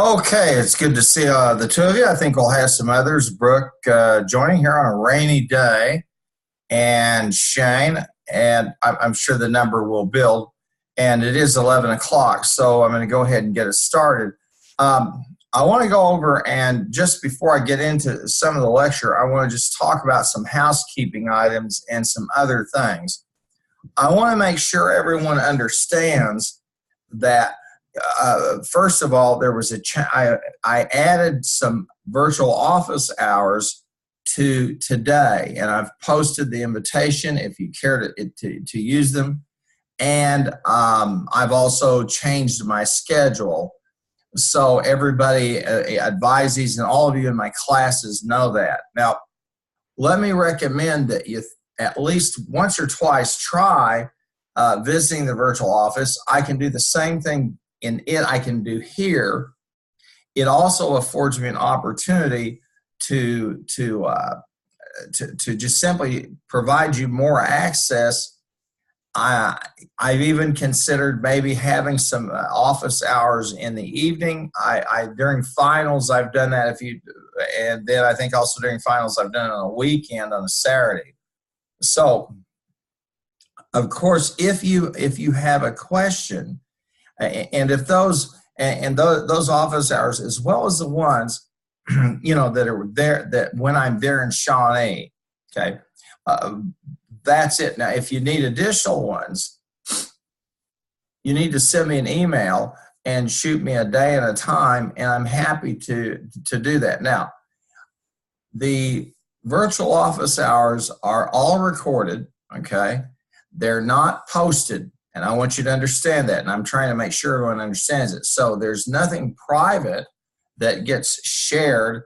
Okay, it's good to see the two of you. I think we'll have some others. Brooke joining here on a rainy day, and Shane, and I'm sure the number will build. And it is 11 o'clock, so I'm going to go ahead and get it started. I want to go over, and just before I get into some of the lecture, I want to just talk about some housekeeping items and some other things. I want to make sure everyone understands that first of all, there was I added some virtual office hours to today, and I've posted the invitation if you care to use them. And I've also changed my schedule, so everybody, advisees, and all of you in my classes know that. Now, let me recommend that you at least once or twice try visiting the virtual office. I can do the same thing in it I can do here. It also affords me an opportunity to just simply provide you more access. I've even considered maybe having some office hours in the evening. I during finals I've done that. And then I think also during finals I've done it on a weekend on a Saturday. So, of course, if you have a question, and if those office hours, as well as the ones that are there, that when I'm there in Shawnee, okay, that's it. Now, if you need additional ones, you need to send me an email and shoot me a day and a time, and I'm happy to do that. Now, the virtual office hours are all recorded, okay? They're not posted, and I want you to understand that, and I'm trying to make sure everyone understands it. So there's nothing private that gets shared.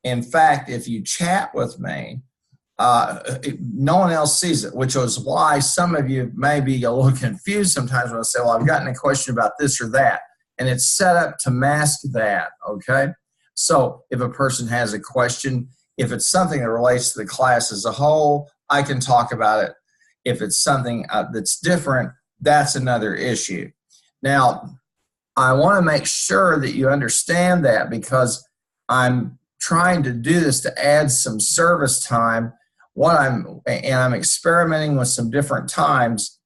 In fact, if you chat with me, no one else sees it, which is why some of you may be a little confused sometimes when I say, well, I've gotten a question about this or that, and it's set up to mask that, okay? So if a person has a question, if it's something that relates to the class as a whole, I can talk about it. If it's something that's different, that's another issue. Now, I want to make sure that you understand that, because I'm trying to do this to add some service time. I'm experimenting with some different times.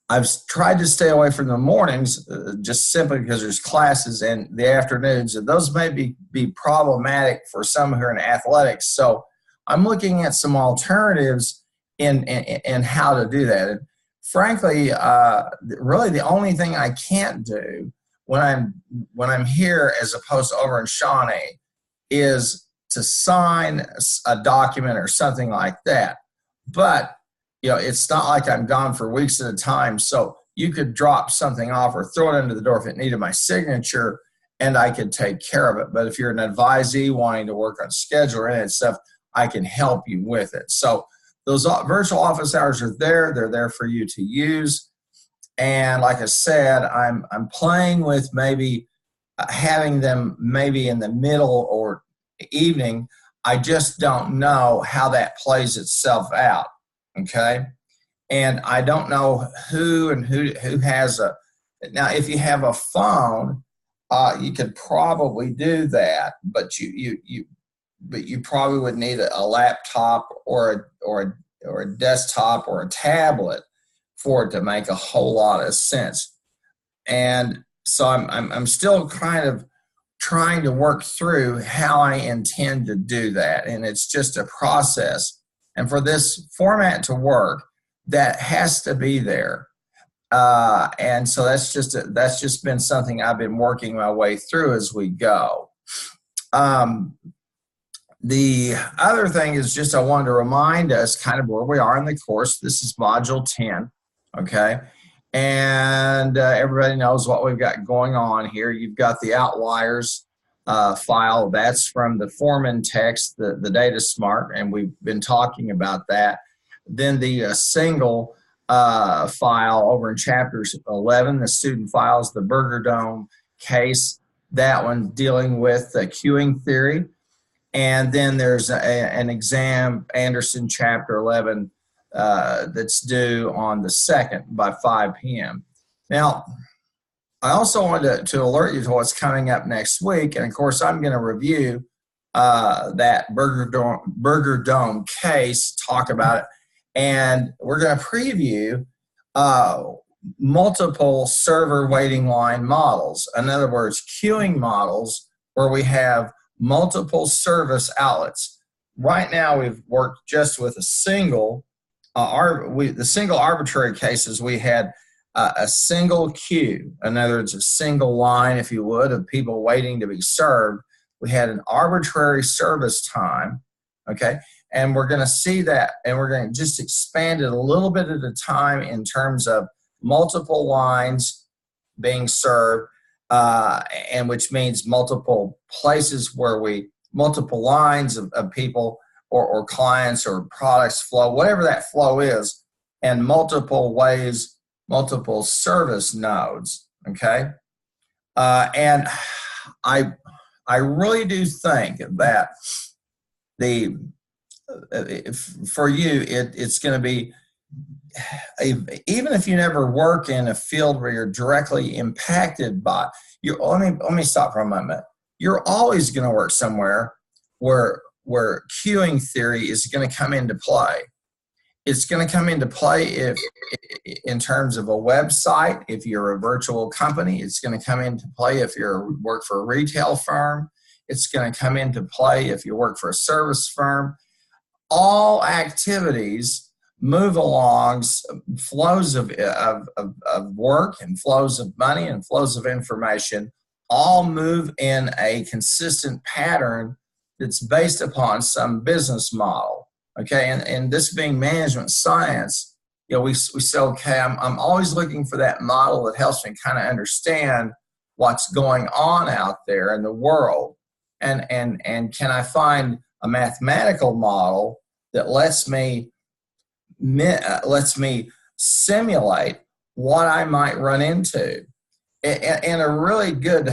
I've tried to stay away from the mornings just simply because there's classes, and the afternoons, and those may be problematic for some who are in athletics. So I'm looking at some alternatives in how to do that. And frankly, really the only thing I can't do when I'm here as opposed to over in Shawnee is to sign a document or something like that. But it's not like I'm gone for weeks at a time, so you could drop something off or throw it into the door if it needed my signature, and I could take care of it. But if you're an advisee wanting to work on schedule or any stuff, I can help you with it. So those virtual office hours are there. They're there for you to use. And like I said, I'm playing with maybe having them maybe in the middle or evening. I just don't know how that plays itself out. Okay, and I don't know who has a. Now, if you have a phone, you could probably do that, but you probably would need a laptop or a desktop or a tablet for it to make a whole lot of sense. And so I'm still kind of trying to work through how I intend to do that, and it's just a process. And for this format to work, that has to be there. And so that's just been something I've been working my way through as we go. The other thing is just I wanted to remind us kind of where we are in the course. This is Module 10, okay? And everybody knows what we've got going on here. You've got the outliers file. That's from the Foreman text, the Data Smart, and we've been talking about that. Then the single file over in chapters 11, the student files, the Burger Dome case, that one dealing with the queuing theory. And then there's an exam, Anderson chapter 11, that's due on the 2nd by 5 p.m. Now, I also wanted to alert you to what's coming up next week. And of course, I'm going to review that Burger Dome case, talk about it. And we're going to preview uh, multiple server waiting line models. In other words, queuing models where we have multiple service outlets. Right now, we've worked just with a single, the single arbitrary cases we had a single queue. In other words, a single line, if you would, of people waiting to be served. We had an arbitrary service time, okay? And we're going to see that, and we're going to just expand it a little bit at a time in terms of multiple lines being served, and which means multiple places where multiple lines of people or clients or products flow, whatever that flow is, and multiple ways, multiple service nodes, okay? And I really do think that for you, it's going to be, even if you never work in a field where you're directly impacted by, let me stop for a moment. You're always going to work somewhere where queuing theory is going to come into play. It's going to come into play if, in terms of a website, if you're a virtual company. It's going to come into play if you work for a retail firm. It's going to come into play if you work for a service firm. All activities move along flows of work and flows of money and flows of information, all move in a consistent pattern that's based upon some business model. Okay, and this being management science, we say, okay, I'm always looking for that model that helps me kind of understand what's going on out there in the world, and can I find a mathematical model that lets me simulate what I might run into. And a really good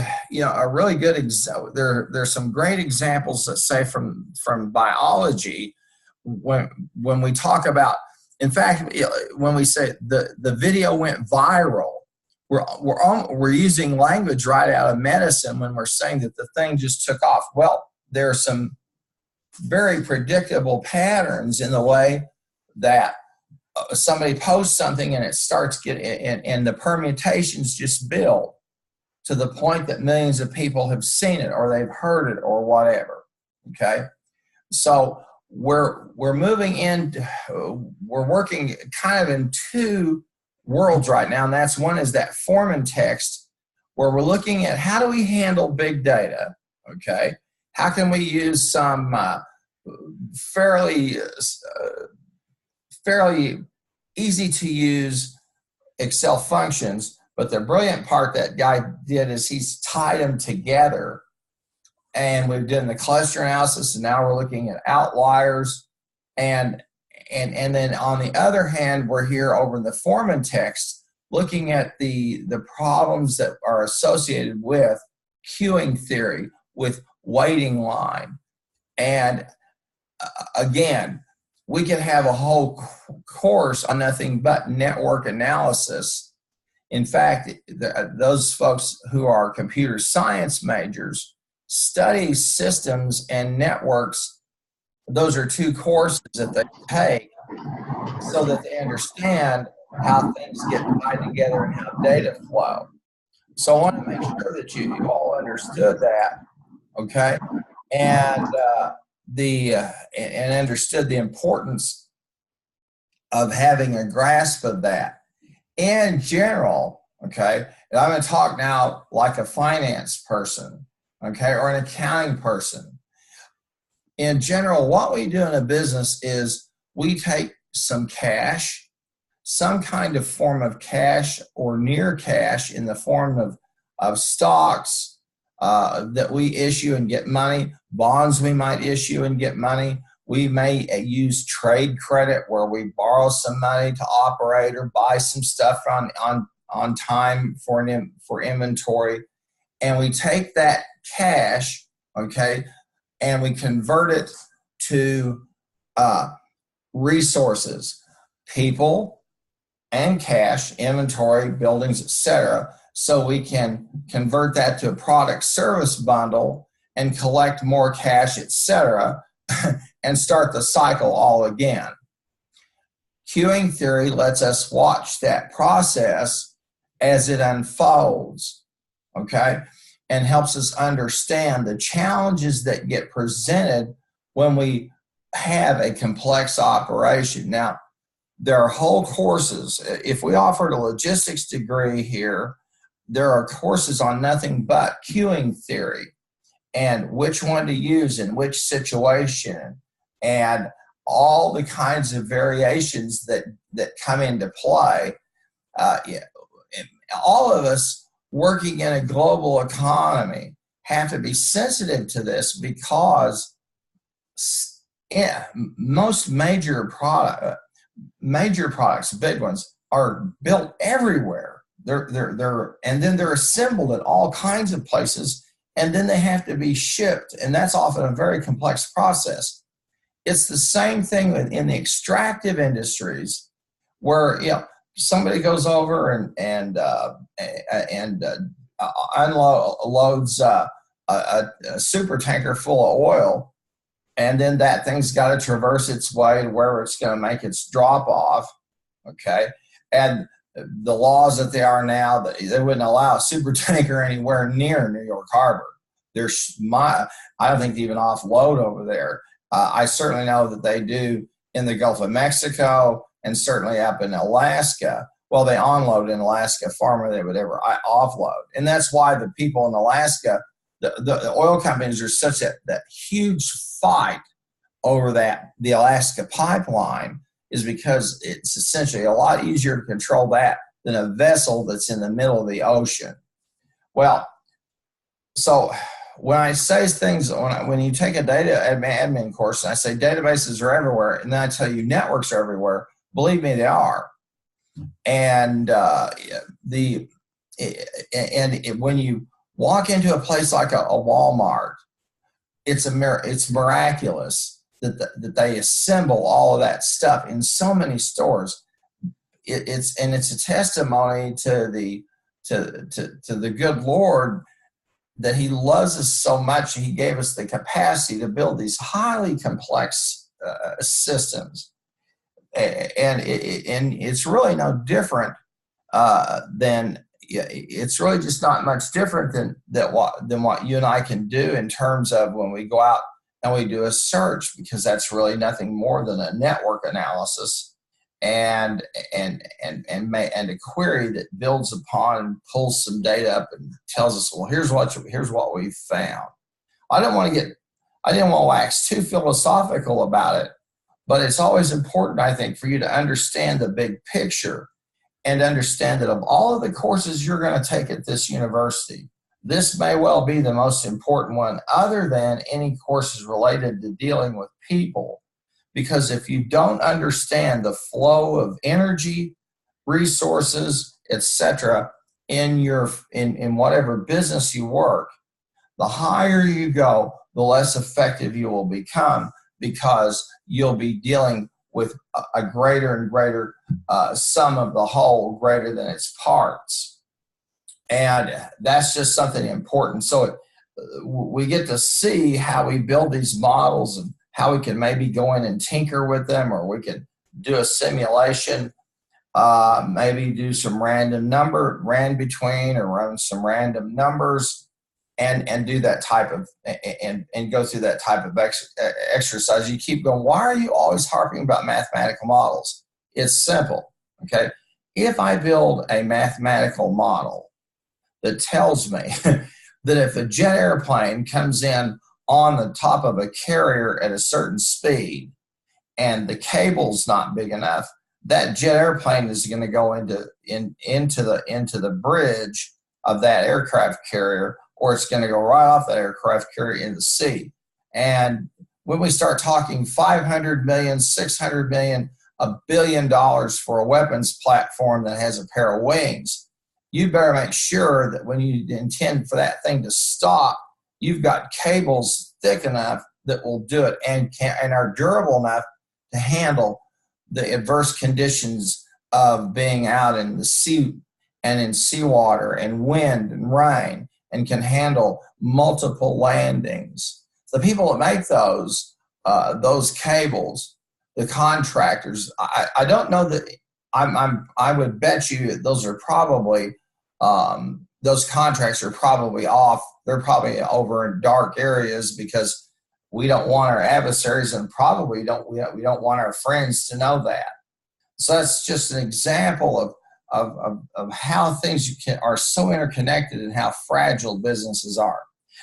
example. There's some great examples that say from biology. When we talk about, in fact, when we say the video went viral, we're using language right out of medicine when we're saying that the thing just took off. Well, there are some very predictable patterns in the way that somebody posts something and it starts and the permutations just build to the point that millions of people have seen it or they've heard it or whatever. Okay, so we're moving in, we're working kind of in two worlds right now, and that's one is that form and text, where we're looking at how do we handle big data. Okay, how can we use some fairly easy to use Excel functions, but the brilliant part that guy did is he's tied them together. And we've done the cluster analysis, and now we're looking at outliers. And then on the other hand, we're here over in the form and text, looking at the problems that are associated with queuing theory, with waiting line. And again, we could have a whole course on nothing but network analysis. In fact, those folks who are computer science majors study systems and networks. Those are two courses that they take so that they understand how things get tied together and how data flow. So I want to make sure that you all understood that, okay, and and understood the importance of having a grasp of that. In general, okay, and I'm going to talk now like a finance person, okay, or an accounting person. In general, what we do in a business is we take some cash, some kind of form of cash or near cash in the form of stocks that we issue and get money, bonds we might issue and get money. We may use trade credit where we borrow some money to operate or buy some stuff on time for inventory. And we take that cash, okay, and we convert it to resources, people and cash, inventory, buildings, etc., so we can convert that to a product service bundle and collect more cash, etc., and start the cycle all again. Queuing theory lets us watch that process as it unfolds, okay, and helps us understand the challenges that get presented when we have a complex operation. Now, there are whole courses. If we offered a logistics degree here, there are courses on nothing but queuing theory and which one to use in which situation, and all the kinds of variations that come into play. All of us working in a global economy have to be sensitive to this, because most major products, big ones, are built everywhere. And then they're assembled at all kinds of places, and then they have to be shipped, and that's often a very complex process. It's the same thing in the extractive industries, where somebody goes over and unloads a super tanker full of oil, and then that thing's got to traverse its way to where it's going to make its drop off, okay? And the laws that they are now, they wouldn't allow a super tanker anywhere near New York Harbor. I don't think they even offload over there. I certainly know that they do in the Gulf of Mexico and certainly up in Alaska. Well, they onload in Alaska far more than they would ever offload. And that's why the people in Alaska, the oil companies, are such that huge fight over the Alaska pipeline, is because it's essentially a lot easier to control that than a vessel that's in the middle of the ocean. Well, so when I say things, when you take a data admin course and I say databases are everywhere, and then I tell you networks are everywhere, believe me, they are. And when you walk into a place like a Walmart, it's miraculous that they assemble all of that stuff in so many stores. It's a testimony to the good Lord, that He loves us so much. He gave us the capacity to build these highly complex systems, and it's really no different it's really just not much different than what you and I can do in terms of when we go out and we do a search, because that's really nothing more than a network analysis and a query that builds upon and pulls some data up and tells us, well, here's what we found. I didn't want to wax too philosophical about it, but it's always important, I think, for you to understand the big picture and understand that of all of the courses you're going to take at this university, this may well be the most important one, other than any courses related to dealing with people. Because if you don't understand the flow of energy, resources, etc., in whatever business you work, the higher you go, the less effective you will become, because you'll be dealing with a greater and greater sum of the whole, greater than its parts. And that's just something important. So we get to see how we build these models and how we can maybe go in and tinker with them, or we can do a simulation, maybe do some random between, or run some random numbers, and do that type of, and go through that type of exercise. You keep going, why are you always harping about mathematical models? It's simple, okay? If I build a mathematical model that tells me that if a jet airplane comes in on the top of a carrier at a certain speed and the cable's not big enough, that jet airplane is going to go into the bridge of that aircraft carrier, or it's going to go right off that aircraft carrier in the sea. And when we start talking 500 million, 600 million, $1 billion for a weapons platform that has a pair of wings, you better make sure that when you intend for that thing to stop, you've got cables thick enough that will do it and are durable enough to handle the adverse conditions of being out in the sea and in seawater and wind and rain and can handle multiple landings. The people that make those cables, the contractors, I don't know that I would bet you those are probably those contracts are probably off. They're probably over in dark areas because we don't want our adversaries and probably we don't want our friends to know that. So that's just an example of how things are so interconnected and how fragile businesses are.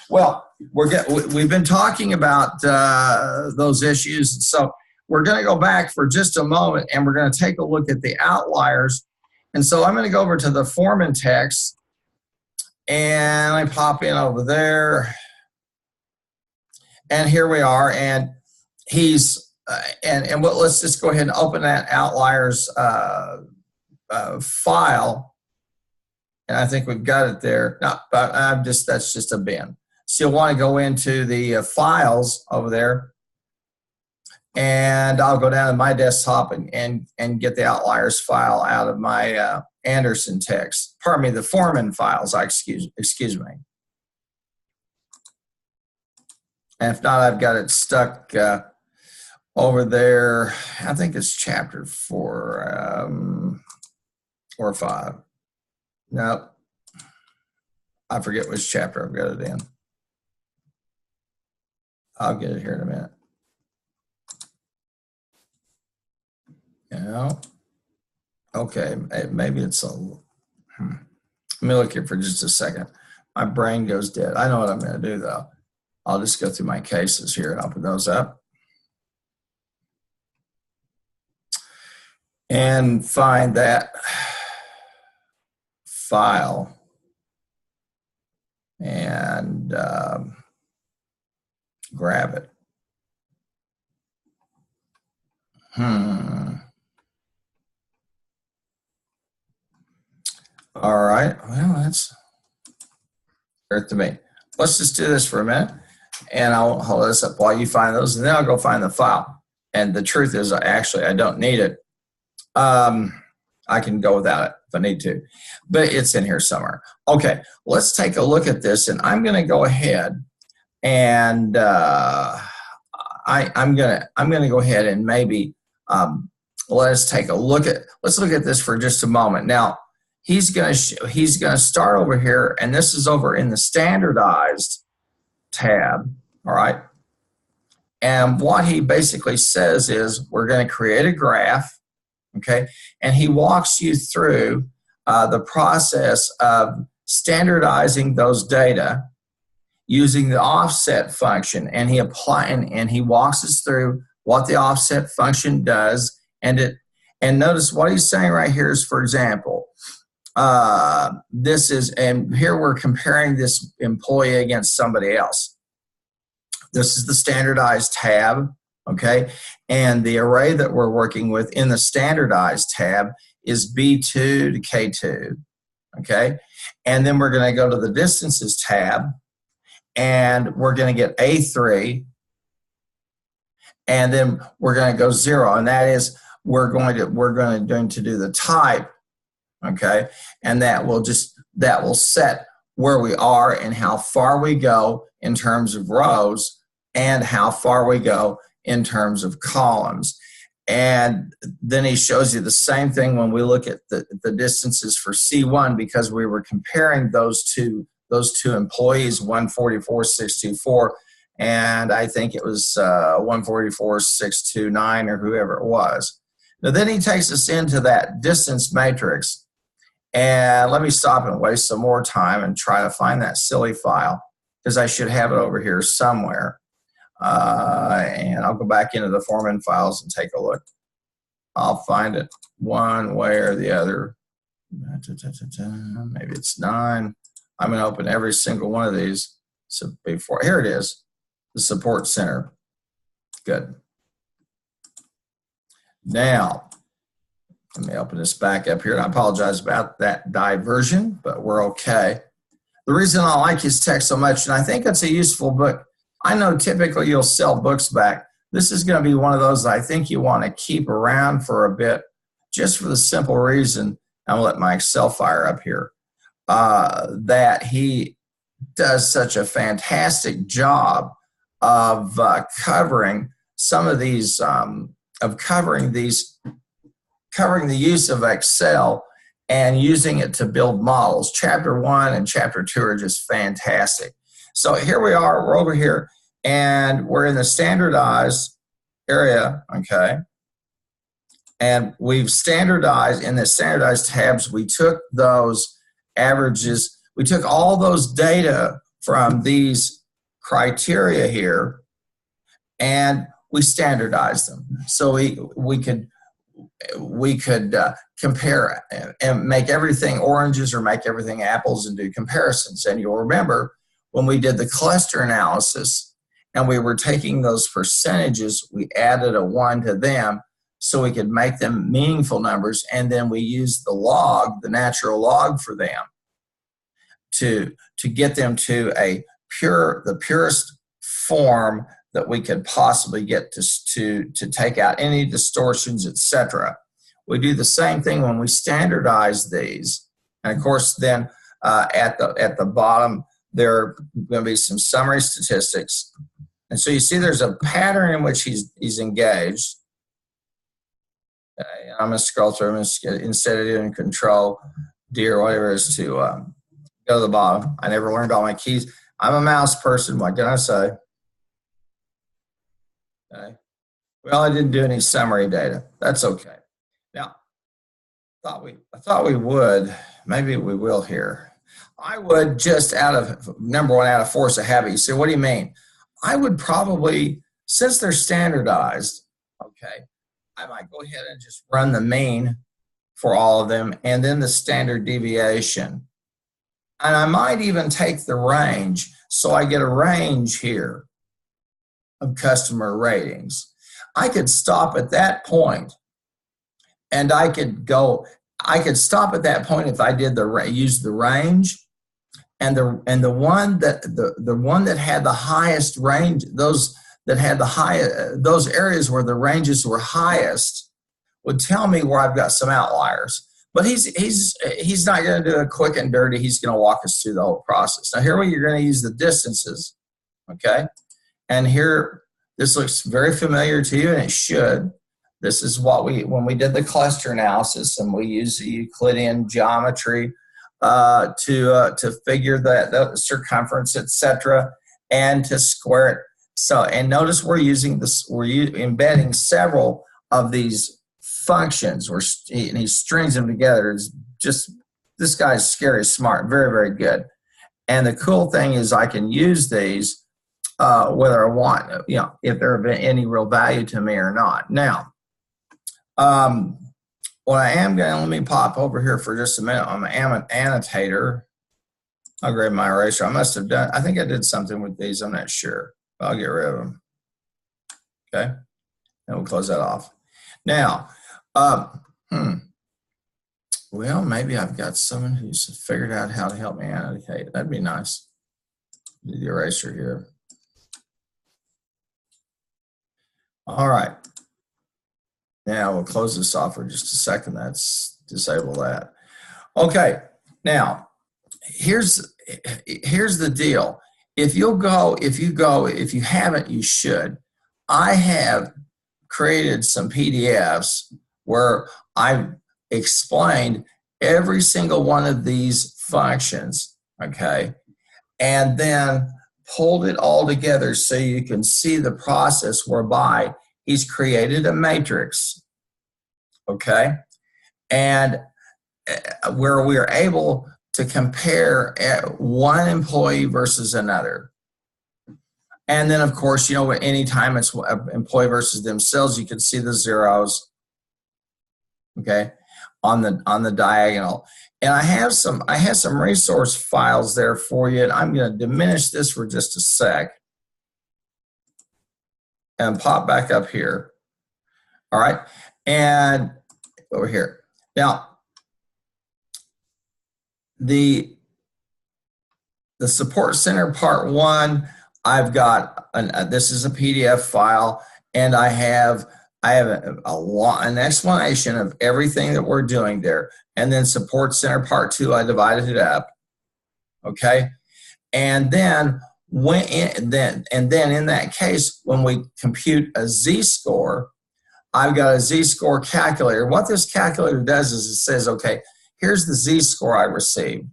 Well, we've been talking about those issues, so we're going to go back for just a moment and we're going to take a look at the outliers. And so I'm going to go over to the foreman text and I pop in over there. And here we are. And he's, let's just go ahead and open that outliers file. And I think we've got it there. No, but that's just a bin. So you'll want to go into the files over there. And I'll go down to my desktop and get the outliers file out of my Anderson text. Pardon me, the foreman files, excuse me. And if not, I've got it stuck over there. I think it's chapter 4 or 5. Nope. I forget which chapter I've got it in. I'll get it here in a minute. Yeah. Okay, maybe it's a. Let me look here for just a second. My brain goes dead. I know what I'm going to do though. I'll just go through my cases here and open those up and find that file and grab it. All right, well, that's earth to me. Let's just do this for a minute, and I'll hold this up while you find those, and then I'll go find the file. And the truth is, actually, I don't need it. I can go without it if I need to, but it's in here somewhere. Okay, let's take a look at this, and I'm going to go ahead and I'm gonna go ahead and maybe let's look at this for just a moment. Now he's gonna start over here, and this is over in the standardized tab. All right, and what he basically says is we're going to create a graph, okay, and he walks you through the process of standardizing those data using the offset function, and he walks us through what the offset function does, and notice what he's saying right here is, for example, and here we're comparing this employee against somebody else. This is the standardized tab, okay, and the array that we're working with in the standardized tab is B2 to K2, okay, and then we're going to go to the distances tab, and we're going to get A3, and then we're going to go 0, and that is we're going to do the type, okay, and that will set where we are and how far we go in terms of rows and how far we go in terms of columns. And then he shows you the same thing when we look at the distances for C1, because we were comparing those two employees, 144,624, and I think it was 144,629 or whoever it was. Now then he takes us into that distance matrix, and let me stop and waste some more time and try to find that silly file, because I should have it over here somewhere. And I'll go back into the foreman files and take a look. I'll find it one way or the other. Maybe it's 9. I'm going to open every single one of these. So here it is, the support center. Good. Now, let me open this back up here. And I apologize about that diversion, but we're okay. The reason I like his text so much, and I think it's a useful book, I know typically you'll sell books back. This is going to be one of those that I think you want to keep around for a bit, just for the simple reason I'll let my Excel fire up here, that he does such a fantastic job of covering some of these, covering the use of Excel and using it to build models. Chapter 1 and Chapter 2 are just fantastic. So here we are, we're over here, and we're in the standardized area, okay? And we've standardized, in the standardized tabs, we took those averages, we took all those data from these criteria here, and we standardized them. So we could compare and make everything oranges or make everything apples and do comparisons. And you'll remember when we did the cluster analysis and we were taking those percentages, we added a 1 to them so we could make them meaningful numbers, and then we used the log, the natural log for them to get them to the purest form that we could possibly get to take out any distortions, etc. We do the same thing when we standardize these. And of course, then at the bottom, there are going to be some summary statistics. And so you see there's a pattern in which he's engaged. Okay, I'm going to scroll through them instead of doing Control D or whatever it is to go to the bottom. I never learned all my keys. I'm a mouse person. What can I say? Okay. Well, I didn't do any summary data. That's okay. Now, I thought we would. Maybe we will here. I would just out of force of habit. You say, what do you mean? I would probably, since they're standardized, okay, I might go ahead and just run the mean for all of them and then the standard deviation. And I might even take the range, so I get a range here of customer ratings. I could stop at that point, and I could stop at that point if I did use the range, and the one that had the highest range, those areas where the ranges were highest would tell me where I've got some outliers. But he's not going to do a quick and dirty. He's going to walk us through the whole process. Now here you're going to use the distances, okay? And here, this looks very familiar to you, and it should. This is what when we did the cluster analysis, and we used the Euclidean geometry to figure the circumference, etc., and to square it. So, and notice we're embedding several of these functions, and he strings them together. It's just, this guy's scary smart, very, very good. And the cool thing is I can use these whether I want, if they're of any real value to me or not. Now, what I am going to, let me pop over here for just a minute. I'm an annotator. I'll grab my eraser. I think I did something with these. I'm not sure. I'll get rid of them. Okay. And we'll close that off. Now, well, maybe I've got someone who's figured out how to help me annotate. That'd be nice. Do the eraser here. All right. Now we'll close this off for just a second. Let's disable that. Okay. Now, here's the deal. If you haven't, you should. I have created some PDFs where I've explained every single one of these functions, okay, and then pulled it all together so you can see the process whereby he's created a matrix, okay, and where we are able to compare one employee versus another. And then, of course, anytime it's employee versus themselves, you can see the zeros, okay, on the diagonal. And I have some resource files there for you, and I'm going to diminish this for just a sec and pop back up here. All right, and over here. Now, the support center part 1, I've got this is a PDF file, and I have I have an explanation of everything that we're doing there. And then support center part 2, I divided it up. Okay. And then in that case, when we compute a z-score, I've got a z-score calculator. What this calculator does is it says, okay, here's the z-score I received.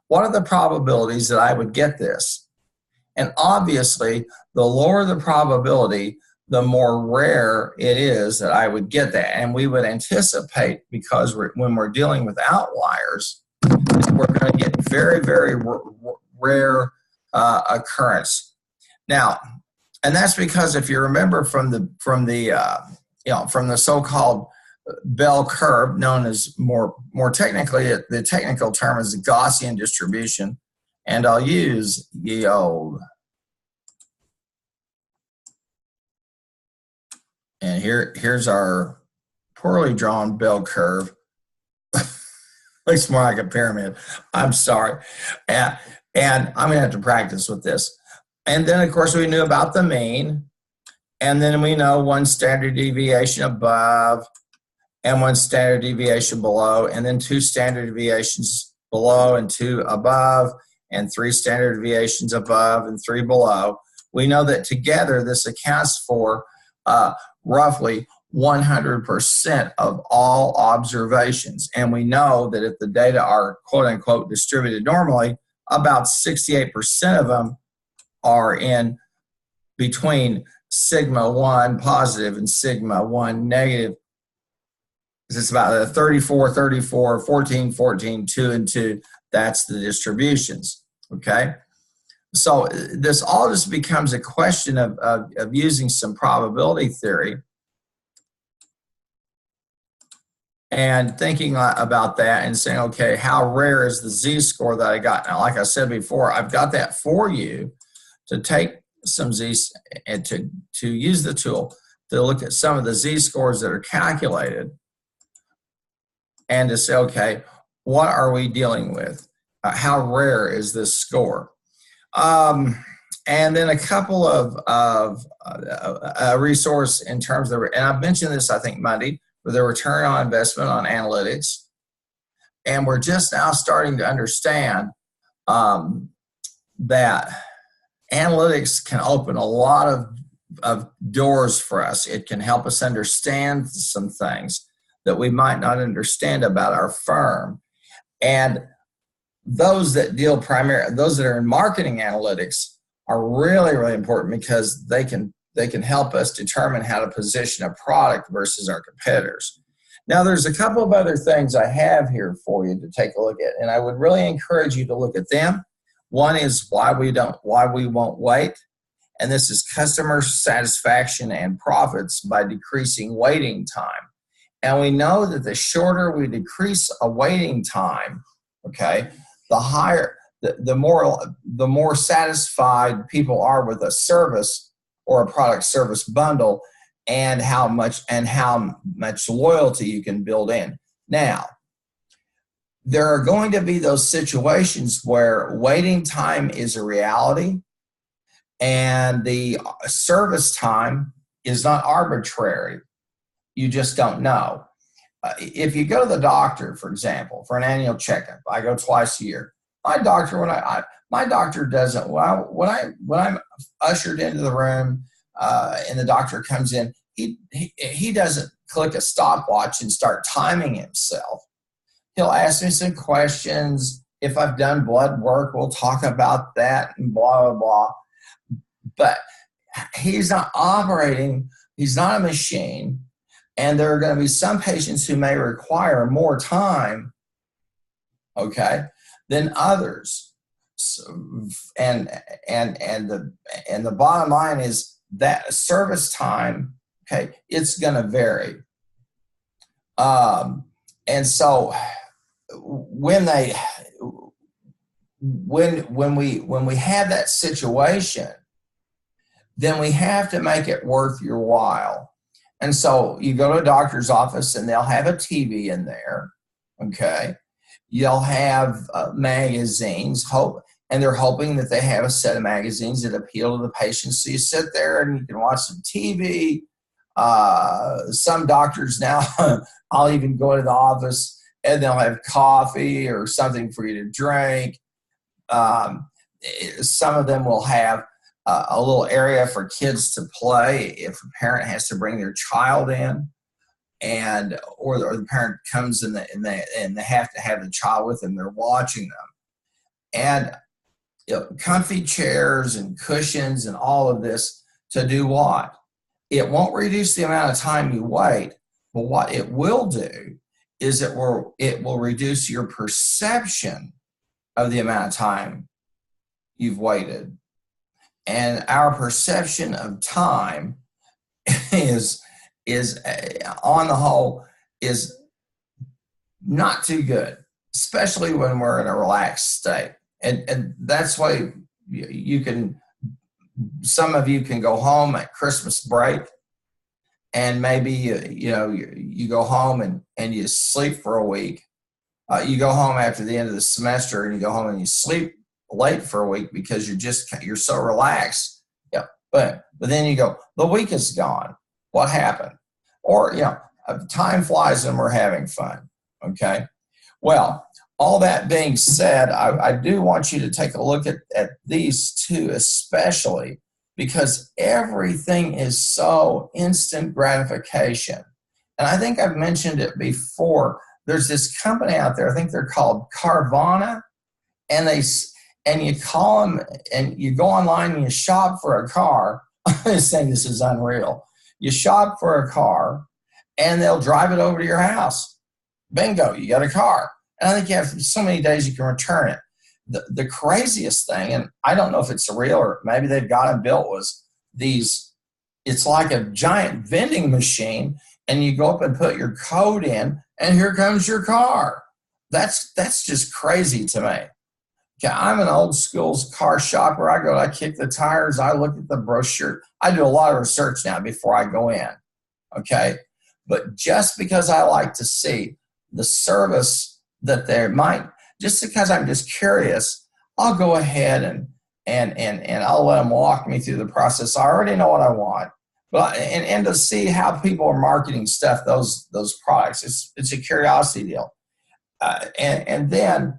What are the probabilities that I would get this? And obviously, the lower the probability, the more rare it is that I would get that. And we would anticipate, because when we're dealing with outliers, we're going to get very, very rare occurrence. Now, and that's because if you remember from the so-called bell curve, known as more technically, the technical term is the Gaussian distribution, and I'll use ye old. And here's our poorly drawn bell curve. Looks more like a pyramid. I'm sorry. And I'm going to have to practice with this. And then, of course, we knew about the mean. And then we know 1 standard deviation above and 1 standard deviation below, and then 2 standard deviations below and 2 above, and 3 standard deviations above and 3 below. We know that together this accounts for roughly 100% of all observations. And we know that if the data are quote unquote distributed normally, about 68% of them are in between sigma 1 positive and sigma 1 negative. It's about a 34, 34, 14, 14, 2 and 2. That's the distributions, okay? So this all just becomes a question of using some probability theory and thinking about that and saying, okay, how rare is the z-score that I got? Now, like I said before, I've got that for you to take some z and to use the tool to look at some of the z-scores that are calculated and to say, okay, what are we dealing with? How rare is this score? And then a couple of a resource in terms of, and I've mentioned this, I think, Monday, with the return on investment on analytics. And we're just now starting to understand that analytics can open a lot of doors for us. It can help us understand some things that we might not understand about our firm. And those that those that are in marketing analytics are really, really important because they can help us determine how to position a product versus our competitors. Now, there's a couple of other things I have here for you to take a look at, and I would really encourage you to look at them. One is why we won't wait, and this is customer satisfaction and profits by decreasing waiting time. And we know that the shorter we decrease a waiting time, okay, the higher, the more satisfied people are with a service or a product service bundle, and how much loyalty you can build in. Now, there are going to be those situations where waiting time is a reality and the service time is not arbitrary. You just don't know. If you go to the doctor, for example, for an annual checkup, I go twice a year. My doctor, my doctor doesn't. When I'm ushered into the room and the doctor comes in, he doesn't click a stopwatch and start timing himself. He'll ask me some questions. If I've done blood work, we'll talk about that and blah, blah, blah. But he's not operating. He's not a machine. And there are going to be some patients who may require more time, okay, than others. So, and the bottom line is that service time, okay, it's going to vary. And so when we have that situation, then we have to make it worth your while. And so you go to a doctor's office and they'll have a TV in there, okay? You'll have magazines, and they're hoping that they have a set of magazines that appeal to the patients. So you sit there and you can watch some TV, Some doctors now, I'll even go to the office and they'll have coffee or something for you to drink. Um, some of them will have a little area for kids to play if a parent has to bring their child in, and or the parent comes and they have to have the child with them. They're watching them, and comfy chairs and cushions and all of this to do what? It won't reduce the amount of time you wait, but what it will do is it will reduce your perception of the amount of time you've waited. And our perception of time is on the whole is not too good, especially when we're in a relaxed state. And that's why you can, some of you can go home at Christmas break, and maybe you go home and you sleep for a week. You go home after the end of the semester and you go home and you sleep late for a week because you're so relaxed. Yeah, but then you go, the week is gone. What happened? Or time flies and we're having fun. Okay. Well, all that being said, I do want you to take a look at these two especially, because everything is so instant gratification. And I think I've mentioned it before. There's this company out there, I think they're called Carvana, and you call them and you go online and you shop for a car. I'm saying this is unreal. You shop for a car and they'll drive it over to your house. Bingo, you got a car. And I think you have so many days you can return it. The craziest thing, and I don't know if it's real or maybe they've got them built, was it's like a giant vending machine, and you go up and put your code in, and here comes your car. That's just crazy to me. Okay, I'm an old school car shopper. I kick the tires, I look at the brochure. I do a lot of research now before I go in. Okay, but just because I like to see the service that there might, just because I'm just curious, I'll go ahead and I'll let them walk me through the process. I already know what I want, but and to see how people are marketing stuff, those products, it's a curiosity deal. And then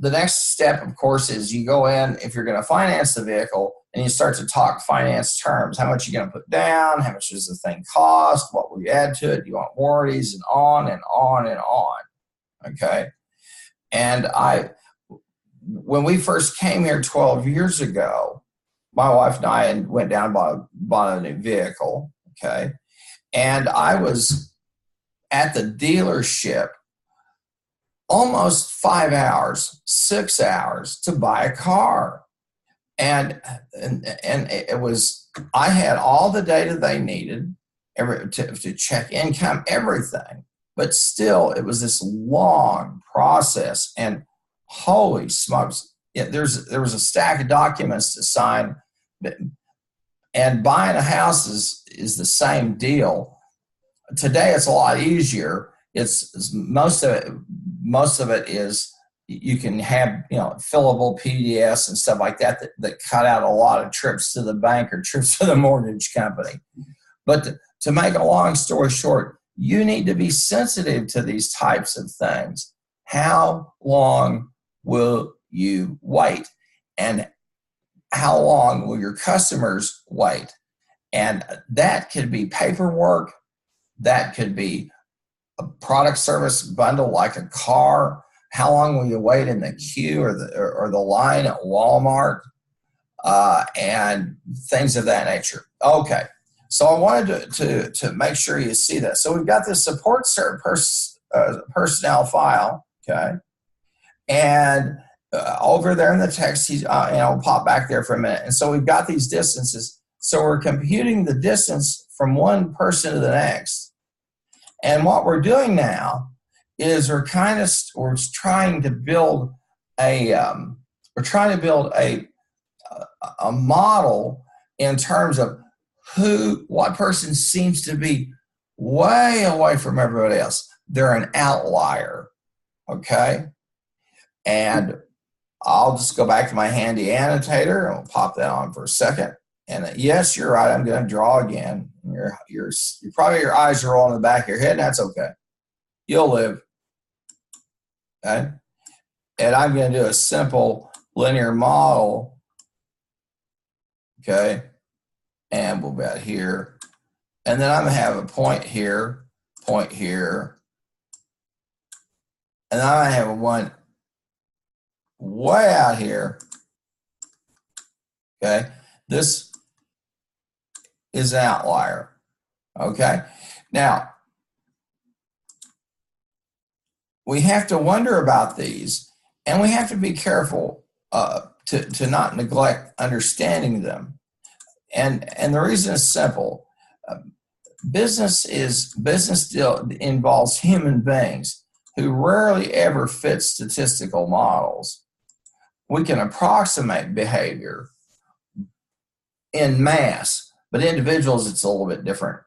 the next step, of course, is you go in, if you're going to finance the vehicle, and you start to talk finance terms. How much are you going to put down? How much does the thing cost? What will you add to it? Do you want warranties? And on and on and on. Okay. And when we first came here 12 years ago, my wife and I went down and bought a new vehicle. Okay. And I was at the dealership almost 5 hours, 6 hours to buy a car. And it was, I had all the data they needed to check income, everything. But still, it was this long process. And holy smokes, there was a stack of documents to sign. And buying a house is the same deal. Today, it's a lot easier. It's most of it is, you can have fillable PDFs and stuff like that cut out a lot of trips to the bank or trips to the mortgage company. But to make a long story short, you need to be sensitive to these types of things. How long will you wait? And how long will your customers wait? And that could be paperwork. That could be a product service bundle like a car. How long will you wait in the queue or the line at Walmart, and things of that nature? Okay, so I wanted to make sure you see that. So we've got this support personnel file, okay, and over there in the text, I'll pop back there for a minute. And so we've got these distances. So we're computing the distance from one person to the next, and what we're doing now is we're trying to build a model in terms of what person seems to be way away from everybody else. They're an outlier, okay? And I'll just go back to my handy annotator and we'll pop that on for a second. And yes, you're right. I'm going to draw again. You're probably your eyes are rolling in the back of your head, and that's okay. You'll live. Okay. And I'm going to do a simple linear model. Okay. And we'll bet here. And then I'm going to have a point here, and then I'm going to have one way out here. Okay. This is an outlier. Okay. Now, we have to wonder about these, and we have to be careful to not neglect understanding them. And the reason is simple. Business still involves human beings who rarely ever fit statistical models. We can approximate behavior in mass, but individuals, it's a little bit different,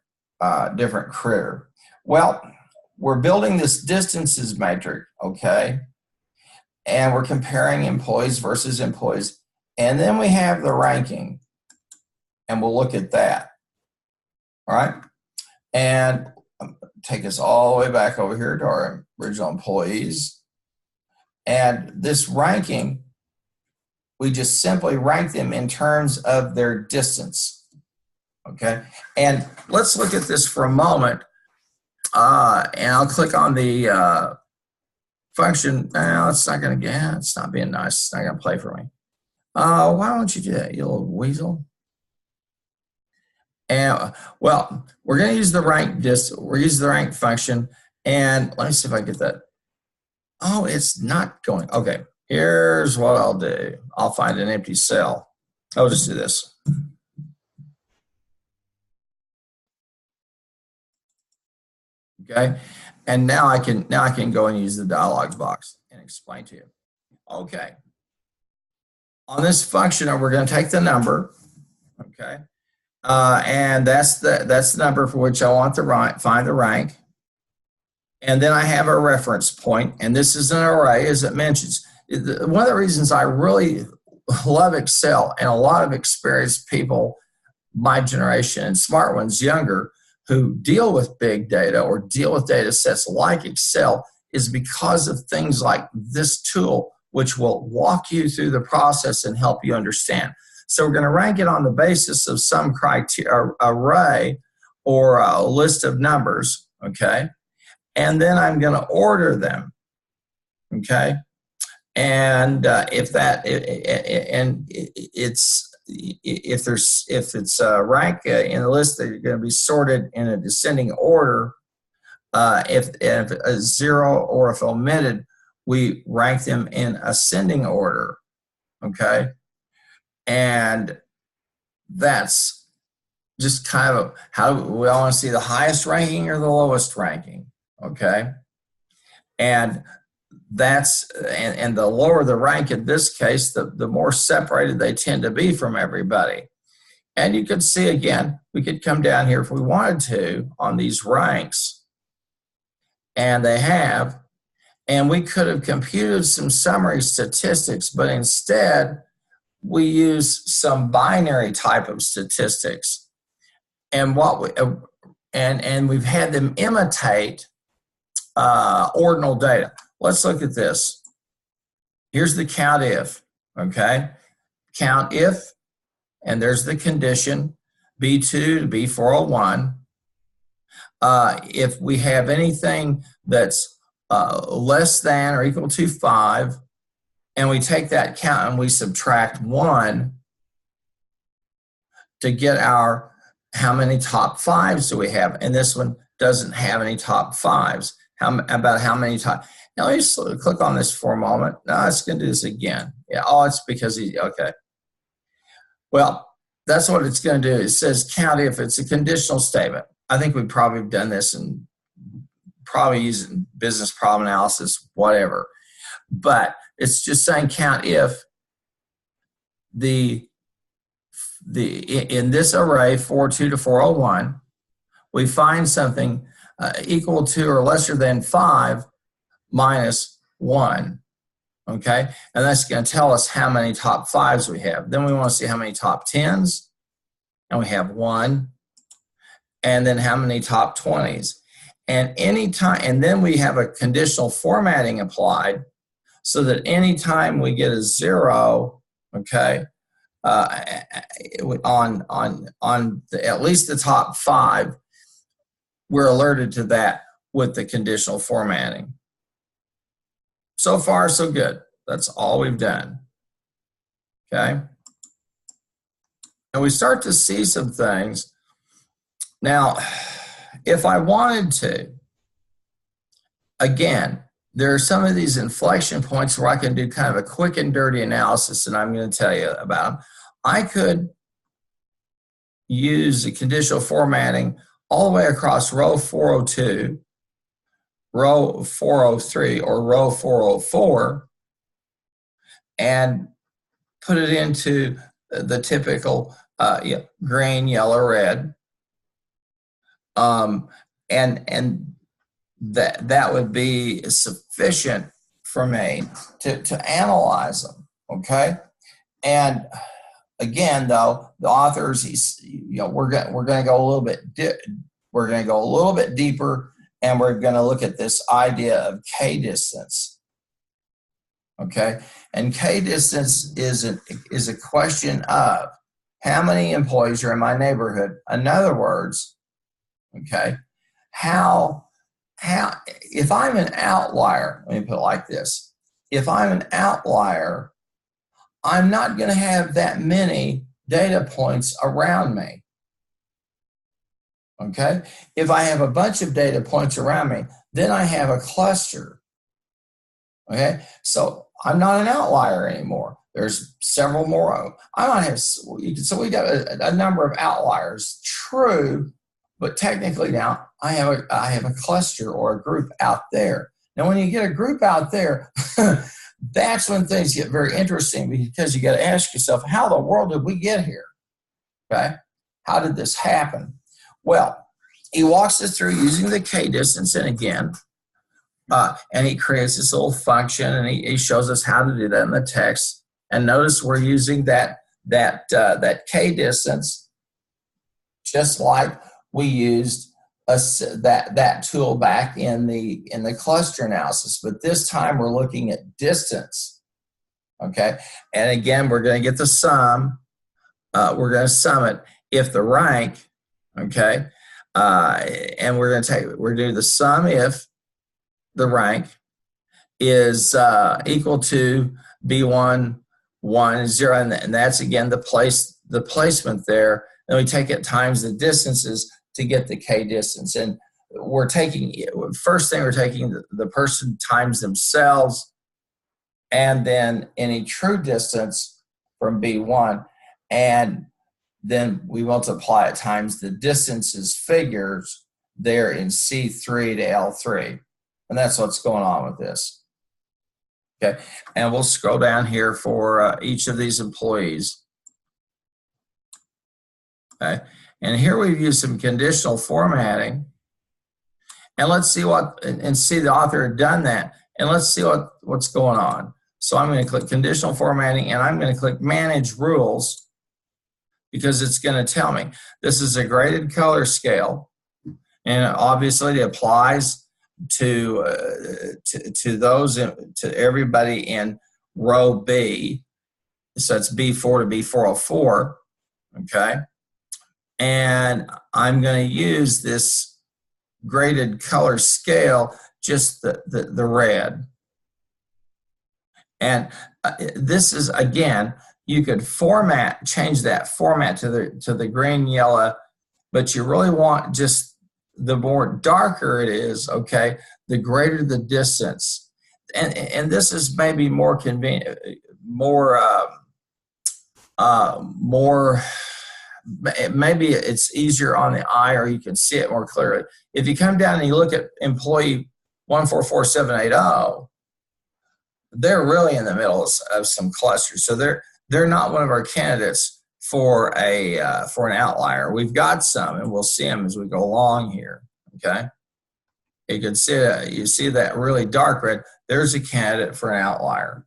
different critter. Well, we're building this distances matrix, okay? And we're comparing employees versus employees. And then we have the ranking, and we'll look at that, all right? And take us all the way back over here to our original employees. And this ranking, we just simply rank them in terms of their distance, okay? And let's look at this for a moment. And I'll click on the function. No, it's not going to get, it's not being nice. It's not going to play for me. Why don't you do that, you little weasel? And well, we're going to use the rank we're using the rank function. And let me see if I get that. Oh, it's not going. Okay, here's what I'll do. I'll find an empty cell. I'll just do this. Okay, and now I can go and use the dialog box and explain to you. Okay, on this function, we're going to take the number. Okay, and that's the number for which I want to find the rank. And then I have a reference point, and this is an array, as it mentions. One of the reasons I really love Excel, and a lot of experienced people, my generation and smart ones younger, who deal with big data or deal with data sets like Excel, is because of things like this tool, which will walk you through the process and help you understand. So we're going to rank it on the basis of some array or a list of numbers, okay? And then I'm going to order them, okay? And if it's a rank in the list, they're going to be sorted in a descending order. If a zero or if omitted, we rank them in ascending order, okay? And that's just kind of how we all want to see the highest ranking or the lowest ranking, okay? And that's and the lower the rank in this case, the more separated they tend to be from everybody. And you could see again, we could come down here if we wanted to on these ranks, and they have, and we could have computed some summary statistics, but instead we use some binary type of statistics. And what we and we've had them imitate ordinal data. Let's look at this. Here's the count if, okay? Count if, and there's the condition, B2 to B401. If we have anything that's less than or equal to 5, and we take that count and we subtract 1 to get our, how many top 5s do we have? And this one doesn't have any top 5s. About how many top? Now let me just click on this for a moment. No, it's going to do this again. Yeah. Oh, it's because okay. Well, that's what it's going to do. It says count if. It's a conditional statement. I think we've probably done this and probably using business problem analysis, whatever. But it's just saying count if in this array 42 to 401, we find something equal to or lesser than 5 minus 1, okay? And that's going to tell us how many top 5s we have. Then we want to see how many top 10s, and we have 1, and then how many top 20s. And and then we have a conditional formatting applied so that anytime we get a 0, okay, on at least the top 5, we're alerted to that with the conditional formatting. So far, so good. That's all we've done. Okay. And we start to see some things. Now, if I wanted to, again, there are some of these inflection points where I can do kind of a quick and dirty analysis, and I'm going to tell you about them. I could use the conditional formatting all the way across row 402, row 403, or row 404, and put it into the typical green, yellow, red. And that would be sufficient for me to analyze them, okay? And again, though, the authors, we're going to go a little bit deeper, and we're going to look at this idea of K distance, okay? And K distance is a question of how many employees are in my neighborhood. In other words, okay, if I'm an outlier, let me put it like this. If I'm an outlier, I'm not going to have that many data points around me. Okay? If I have a bunch of data points around me, then I have a cluster. Okay? So I'm not an outlier anymore. There's several more. I might have, so we got a number of outliers. True, but technically now I have a cluster or a group out there. Now, when you get a group out there, that's when things get very interesting, because you got to ask yourself, how the world did we get here? Okay, how did this happen? Well, he walks us through using the K distance, and again, and he creates this little function, and he shows us how to do that in the text. And notice we're using that K distance just like we used that tool back in the cluster analysis, but this time we're looking at distance. Okay, and again, we're going to get the sum. We're going to sum it if the rank. Okay, and we're going to do the sum if the rank is equal to B1, 1, 0, and that's again the placement there. And we take it times the distances to get the K distance. And we're taking, first thing, we're taking the person times themselves, and then any true distance from B1, and then we multiply it times the distances figures there in C3 to L3. And that's what's going on with this. Okay, and we'll scroll down here for each of these employees. Okay, and here we've used some conditional formatting, and let's see see the author had done that, and let's see what's going on. So I'm going to click conditional formatting, and I'm going to click manage rules, because it's going to tell me this is a graded color scale, and obviously it applies to everybody in row B. So it's B4 to B404. Okay, and I'm going to use this graded color scale, just the red. And this is, again, you could change that format to the green, yellow, but you really want just the more darker it is, okay, the greater the distance. And this is maybe more convenient, maybe it's easier on the eye, or you can see it more clearly. If you come down and you look at employee 144780, they're really in the middle of some clusters. So they're not one of our candidates for an outlier. We've got some, and we'll see them as we go along here. Okay, you can see you see that really dark red. There's a candidate for an outlier.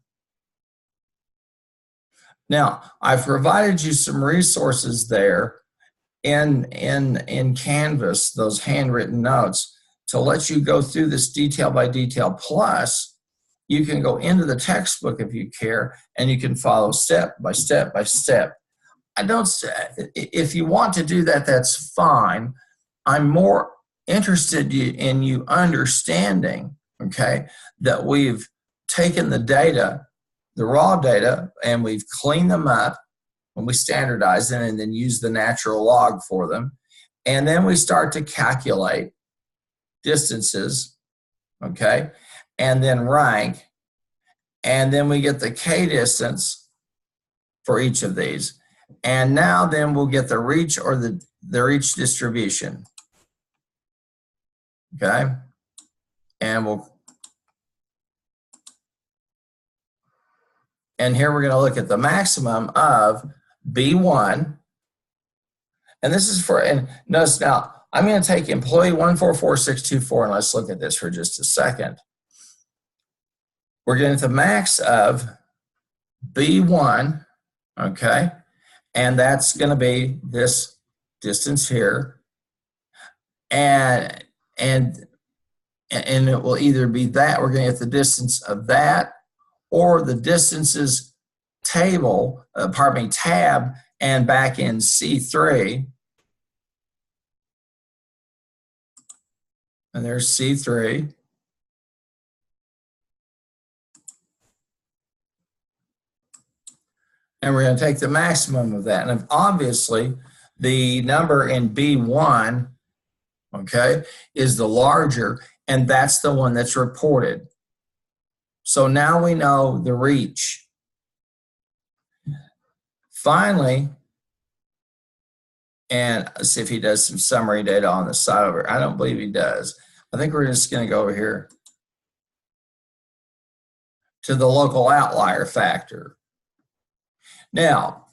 Now, I've provided you some resources there, in Canvas, those handwritten notes, to let you go through this detail by detail. Plus, you can go into the textbook if you care, and you can follow step by step by step. If you want to do that, that's fine. I'm more interested in you understanding, okay, that we've taken the data, the raw data, and we've cleaned them up when we standardize them and then use the natural log for them. And then we start to calculate distances, okay, and then rank. And then we get the k-distance for each of these. And now then we'll get the reach or the reach distribution. Okay. And here we're going to look at the maximum of B1. And this is for, and notice now, I'm going to take employee 144624, and let's look at this for just a second. We're getting the max of B1, okay? And that's going to be this distance here. And it will either be that, we're going to get the distance of that, or the distances table, tab, and back in C3. And there's C3. And we're going to take the maximum of that. And obviously, the number in B1, okay, is the larger, and that's the one that's reported. So now we know the reach. Finally, and let's see if he does some summary data on the side over. I don't believe he does. I think we're just going to go over here to the local outlier factor. Now,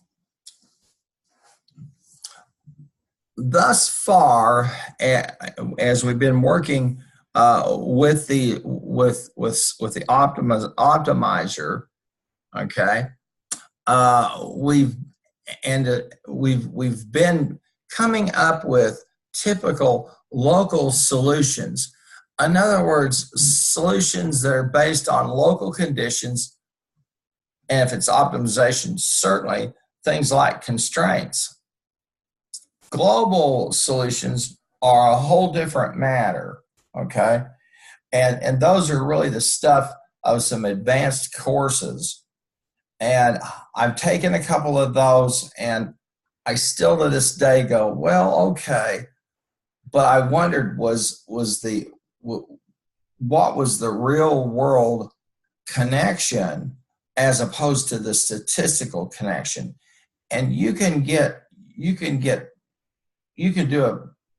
thus far, as we've been working with the optimizer, okay, we've been coming up with typical local solutions. In other words, solutions that are based on local conditions, and if it's optimization, certainly things like constraints. Global solutions are a whole different matter, okay? And those are really the stuff of some advanced courses. And I've taken a couple of those, and I still to this day go, well, okay. But I wondered, what was the real world connection as opposed to the statistical connection? And you can do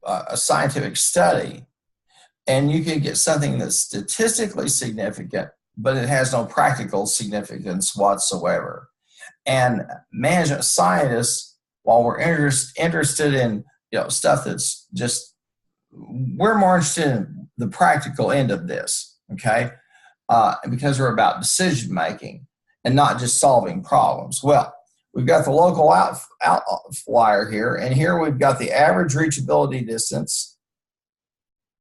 a scientific study, and you can get something that's statistically significant, but it has no practical significance whatsoever. And management scientists, while we're interested in stuff that's just, we're more interested in the practical end of this, okay? Because we're about decision making and not just solving problems. Well, we've got the local outlier here, and here we've got the average reachability distance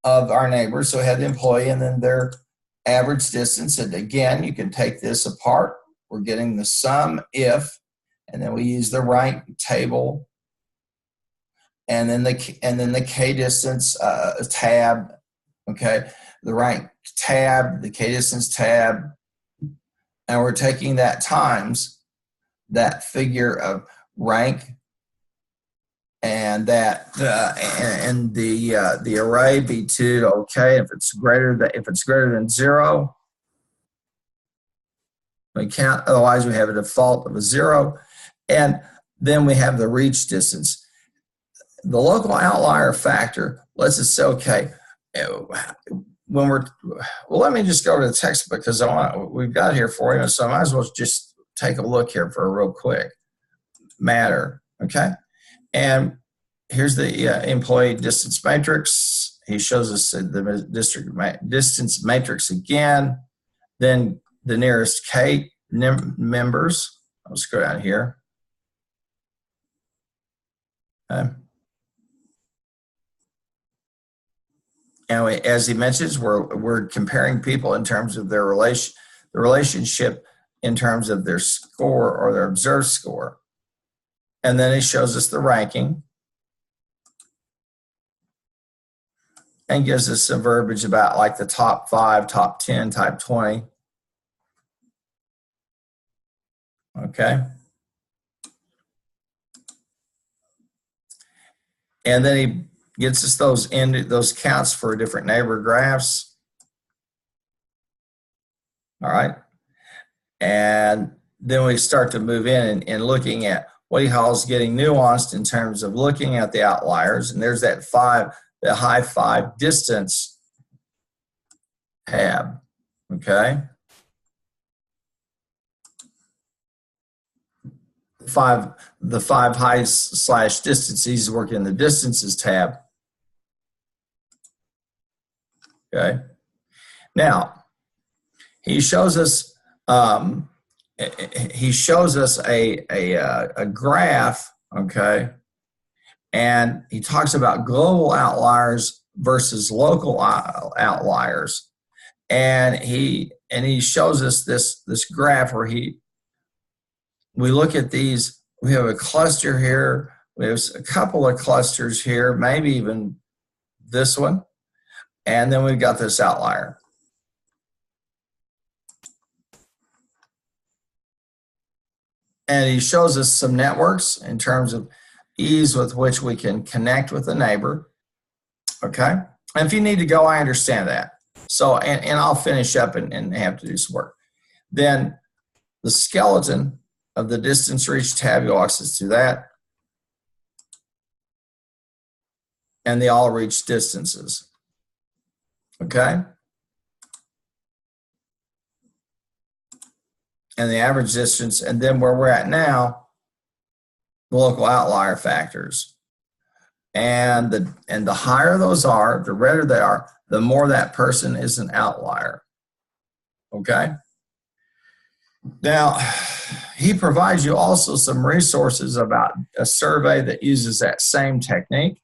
of our neighbors. So we have the employee and then their average distance. And again, you can take this apart. We're getting the sum if, and then we use the rank table, and then the k distance tab. Okay, the rank tab, the k distance tab, and we're taking that times that figure of rank and that and the array B2 to okay. If it's greater than 0, we count. Otherwise, we have a default of a 0, and then we have the reach distance. The local outlier factor lets us say, okay, when let me just go to the textbook because we've got here for you, so I might as well just take a look here for a real quick matter, okay? And here's the employee distance matrix. He shows us the distance matrix again, then the nearest K members. I'll scroll down here. Okay. And as he mentions, we're comparing people in terms of their the relationship in terms of their score or their observed score. And then he shows us the ranking and gives us some verbiage about like the top 5, top 10, type 20. Okay. And then he gets us those counts for different neighbor graphs. All right. And then we start to move in and looking at what he calls getting nuanced in terms of looking at the outliers. And there's that the high 5 distance tab. Okay. The 5 high / distance, he's working in the distances tab. Okay. Now, he shows us a graph, okay, and he talks about global outliers versus local outliers, and he shows us this graph where we look at these. We have a cluster here. We have a couple of clusters here, maybe even this one, and then we've got this outlier. And he shows us some networks in terms of ease with which we can connect with a neighbor. Okay. And if you need to go, I understand that. So, and I'll finish up and have to do some work. Then the skeleton of the distance reach tab, he walks us through that. And the all reach distances. Okay. And the average distance, and then where we're at now, the local outlier factors. And the higher those are, the redder they are, the more that person is an outlier. Okay? Now, he provides you also some resources about a survey that uses that same technique.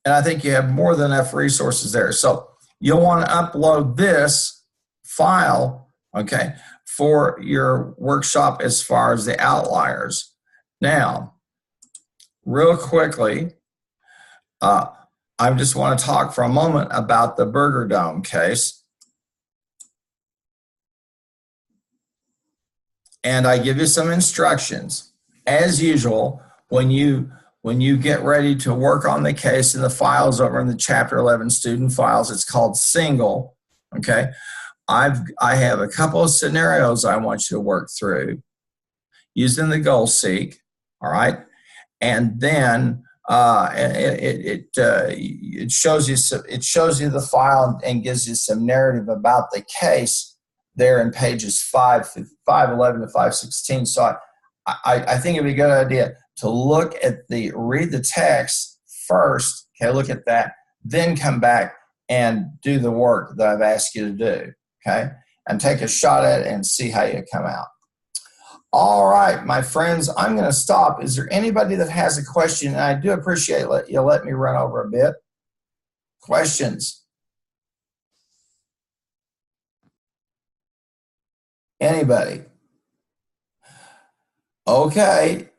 And I think you have more than enough resources there. So you'll want to upload this file, okay, for your workshop as far as the outliers. Now, real quickly, I just want to talk for a moment about the Burger Dome case. And I give you some instructions. As usual, when you get ready to work on the case and the files over in the Chapter 11 student files, it's called single, okay? I have a couple of scenarios I want you to work through using the goal seek, all right? And then it shows you the file and gives you some narrative about the case there in pages 511 to 516. So I think it'd be a good idea to read the text first, okay, look at that, then come back and do the work that I've asked you to do, okay, and take a shot at it and see how you come out. All right, my friends, I'm going to stop. Is there anybody that has a question? And I do appreciate you let me run over a bit. Questions? Anybody? Okay.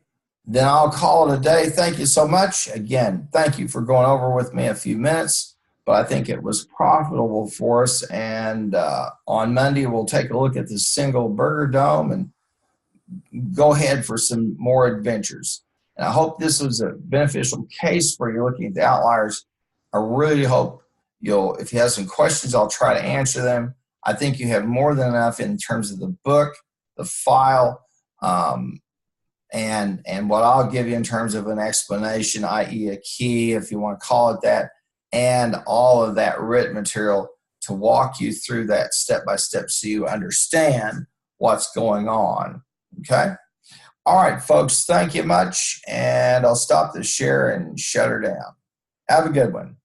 Then I'll call it a day. Thank you so much. Again, thank you for going over with me a few minutes, but I think it was profitable for us. And on Monday, we'll take a look at the single Burger Dome and go ahead for some more adventures. And I hope this was a beneficial case for you looking at the outliers. I really hope if you have some questions, I'll try to answer them. I think you have more than enough in terms of the book, the file, and what I'll give you in terms of an explanation, i.e. a key, if you want to call it that, and all of that written material to walk you through that step by step so you understand what's going on. Okay? All right, folks, thank you much, and I'll stop the share and shut her down. Have a good one.